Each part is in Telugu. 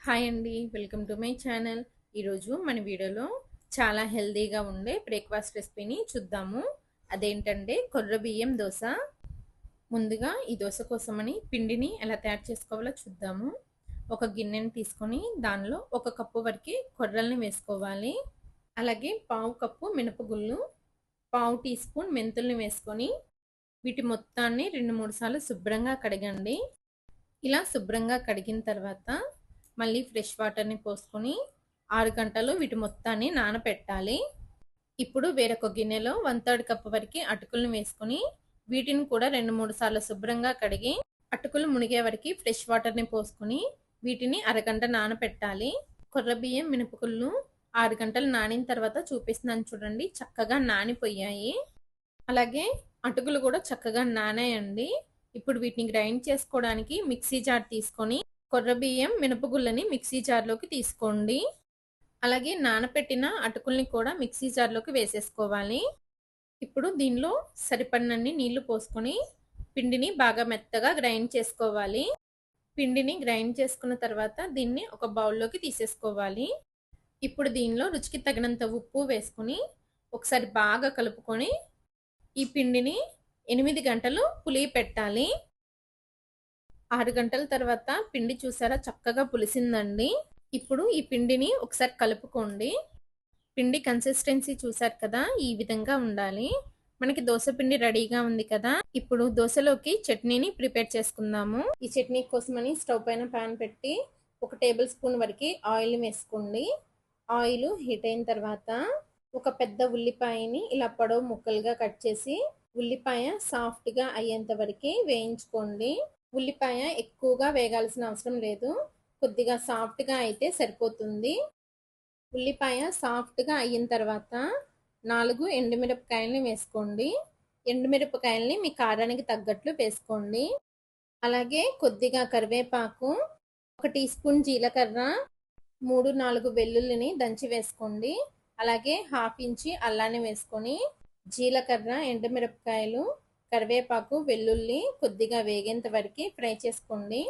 హాయ్ అండి, వెల్కమ్ టు మై ఛానల్. ఈరోజు మన వీడియోలో చాలా హెల్దీగా ఉండే బ్రేక్ఫాస్ట్ రెసిపీని చూద్దాము. అదేంటంటే కొర్ర బియ్యం దోశ. ముందుగా ఈ దోశ కోసమని పిండిని ఎలా తయారు చేసుకోవాలో చూద్దాము. ఒక గిన్నెని తీసుకొని దానిలో 1 కప్పు వరకు కొర్రల్ని వేసుకోవాలి. అలాగే పావు కప్పు మినపగుళ్ళు, పావు టీ స్పూన్ మెంతుల్ని వేసుకొని వీటి మొత్తాన్ని 2-3 సార్లు శుభ్రంగా కడగండి. ఇలా శుభ్రంగా కడిగిన తర్వాత మళ్ళీ ఫ్రెష్ వాటర్ని పోసుకొని 6 గంటలు వీటి మొత్తాన్ని నానపెట్టాలి. ఇప్పుడు వేరొక గిన్నెలో 1/3 కప్పు వరకు అటుకులను వేసుకొని వీటిని కూడా 2-3 సార్లు శుభ్రంగా కడిగి అటుకులు మునిగే వరకు ఫ్రెష్ వాటర్ని పోసుకొని వీటిని అరగంట నానపెట్టాలి. కొర్ర బియ్యం మినపగుళ్ళు 6 గంటలు నానిన తర్వాత చూపిస్తున్నాను చూడండి, చక్కగా నానిపోయాయి. అలాగే అటుకులు కూడా చక్కగా నానాయండి. ఇప్పుడు వీటిని గ్రైండ్ చేసుకోవడానికి మిక్సీ జార్ తీసుకొని కొర్ర బియ్యం మినపగుళ్ళని మిక్సీ జార్లోకి తీసుకోండి. అలాగే నానపెట్టిన అటుకుల్ని కూడా మిక్సీ జార్లోకి వేసేసుకోవాలి. ఇప్పుడు దీనిలో సరిపడినన్ని నీళ్లు పోసుకొని పిండిని బాగా మెత్తగా గ్రైండ్ చేసుకోవాలి. పిండిని గ్రైండ్ చేసుకున్న తర్వాత దీన్ని ఒక బౌల్లోకి తీసేసుకోవాలి. ఇప్పుడు దీనిలో రుచికి తగినంత ఉప్పు వేసుకొని ఒకసారి బాగా కలుపుకొని ఈ పిండిని 8 గంటలు పులియపెట్టాలి. 6 గంటల తర్వాత పిండి చూసారా చక్కగా పులిసిందండి. ఇప్పుడు ఈ పిండిని ఒకసారి కలుపుకోండి. పిండి కన్సిస్టెన్సీ చూసారు కదా, ఈ విధంగా ఉండాలి. మనకి దోశ పిండి రెడీగా ఉంది కదా. ఇప్పుడు దోశలోకి చట్నీని ప్రిపేర్ చేసుకుందాము. ఈ చట్నీ కోసమని స్టవ్ పైన పాన్ పెట్టి 1 టేబుల్ స్పూన్ వరకు ఆయిల్ వేసుకోండి. ఆయిల్ హీట్ అయిన తర్వాత ఒక పెద్ద ఉల్లిపాయని ఇలా పొడవు ముక్కలుగా కట్ చేసి ఉల్లిపాయ సాఫ్ట్గా అయ్యేంత వరకు వేయించుకోండి. ఉల్లిపాయ ఎక్కువగా వేగాల్సిన అవసరం లేదు, కొద్దిగా సాఫ్ట్గా అయితే సరిపోతుంది. ఉల్లిపాయ సాఫ్ట్గా అయిన తర్వాత 4 ఎండుమిరపకాయలని వేసుకోండి. ఎండుమిరపకాయలని మీ కారానికి తగ్గట్లు వేసుకోండి. అలాగే కొద్దిగా కరివేపాకు, 1 టీ స్పూన్ జీలకర్ర, 3-4 వెల్లుల్లిని దంచి వేసుకోండి. అలాగే 1/2 ఇంచి అల్లాన్ని వేసుకొని జీలకర్ర, ఎండుమిరపకాయలు, కరివేపాకు, వెల్లుల్లి కొద్దిగా వేగేంత వరకు ఫ్రై చేసుకోండి.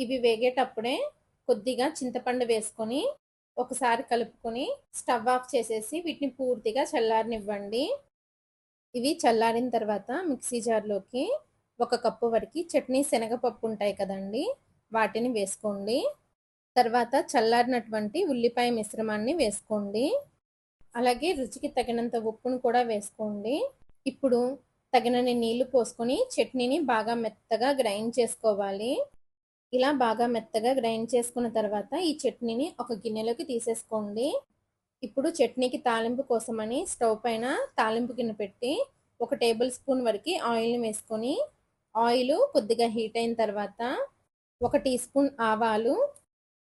ఇవి వేగేటప్పుడే కొద్దిగా చింతపండు వేసుకొని ఒకసారి కలుపుకొని స్టవ్ ఆఫ్ చేసేసి వీటిని పూర్తిగా చల్లారనివ్వండి. ఇవి చల్లారిన తర్వాత మిక్సీ జార్లోకి 1 కప్పు వరకు చట్నీ శనగపప్పు ఉంటాయి కదండి, వాటిని వేసుకోండి. తర్వాత చల్లారినటువంటి ఉల్లిపాయ మిశ్రమాన్ని వేసుకోండి. అలాగే రుచికి తగినంత ఉప్పును కూడా వేసుకోండి. ఇప్పుడు తగినన్ని నీళ్లు పోసుకొని చట్నీని బాగా మెత్తగా గ్రైండ్ చేసుకోవాలి. ఇలా బాగా మెత్తగా గ్రైండ్ చేసుకున్న తర్వాత ఈ చట్నీని ఒక గిన్నెలోకి తీసేసుకోండి. ఇప్పుడు చట్నీకి తాలింపు కోసమని స్టవ్ పైన తాలింపు గిన్నె పెట్టి 1 టేబుల్ స్పూన్ వరకు ఆయిల్ని వేసుకొని ఆయిల్ కొద్దిగా హీట్ అయిన తర్వాత 1 టీ స్పూన్ ఆవాలు,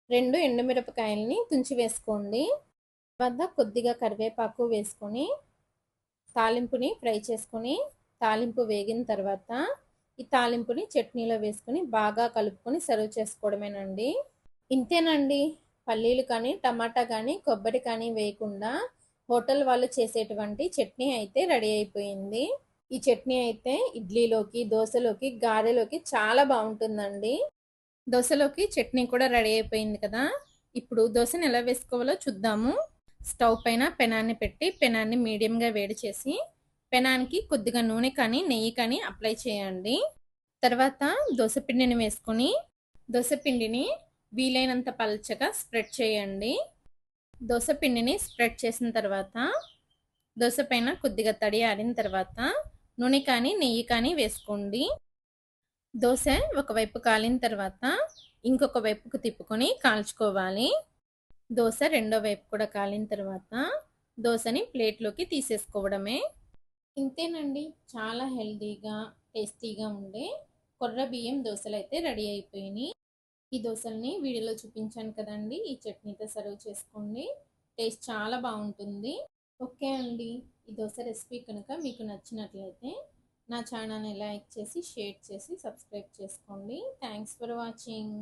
2 ఎండుమిరపకాయలని తుంచి వేసుకోండి. తర్వాత కొద్దిగా కరివేపాకు వేసుకొని తాలింపుని ఫ్రై చేసుకొని తాలింపు వేగిన తర్వాత ఈ తాలింపుని చట్నీలో వేసుకొని బాగా కలుపుకొని సర్వ్ చేసుకోవడమేనండి. ఇంతేనండి. పల్లీలు కానీ టమాటా కానీ కొబ్బరి కానీ వేయకుండా హోటల్ వాళ్ళు చేసేటువంటి చట్నీ అయితే రెడీ అయిపోయింది. ఈ చట్నీ అయితే ఇడ్లీలోకి, దోశలోకి, గారెలోకి చాలా బాగుంటుందండి. దోశలోకి చట్నీ కూడా రెడీ అయిపోయింది కదా. ఇప్పుడు దోశని ఎలా వేసుకోవాలో చూద్దాము. స్టవ్ పైన పెనాన్ని పెట్టి పెనాన్ని మీడియంగా వేడి చేసి పెనానికి కొద్దిగా నూనె కానీ నెయ్యి కానీ అప్లై చేయండి. తర్వాత దోశపిండిని వేసుకొని దోశపిండిని వీలైనంత పల్చగా స్ప్రెడ్ చేయండి. దోశపిండిని స్ప్రెడ్ చేసిన తర్వాత దోశ పైన కొద్దిగా తడి ఆరిన తర్వాత నూనె కానీ నెయ్యి కానీ వేసుకోండి. దోశ ఒకవైపు కాలిన తర్వాత ఇంకొక వైపుకు తిప్పుకొని కాల్చుకోవాలి. దోశ రెండో వైపు కూడా కాలిన తర్వాత దోశని ప్లేట్లోకి తీసేసుకోవడమే. ఇంతేనండి, చాలా హెల్తీగా టేస్టీగా ఉండే కొర్ర బియ్యం దోశలు అయితే రెడీ అయిపోయినాయి. ఈ దోశల్ని వీడియోలో చూపించాను కదండి, ఈ చట్నీతో సర్వ్ చేసుకోండి. టేస్ట్ చాలా బాగుంటుంది. ఓకే అండి, ఈ దోశ రెసిపీ కనుక మీకు నచ్చినట్లయితే నా ఛానల్ని లైక్ చేసి షేర్ చేసి సబ్స్క్రైబ్ చేసుకోండి. Thanks for watching.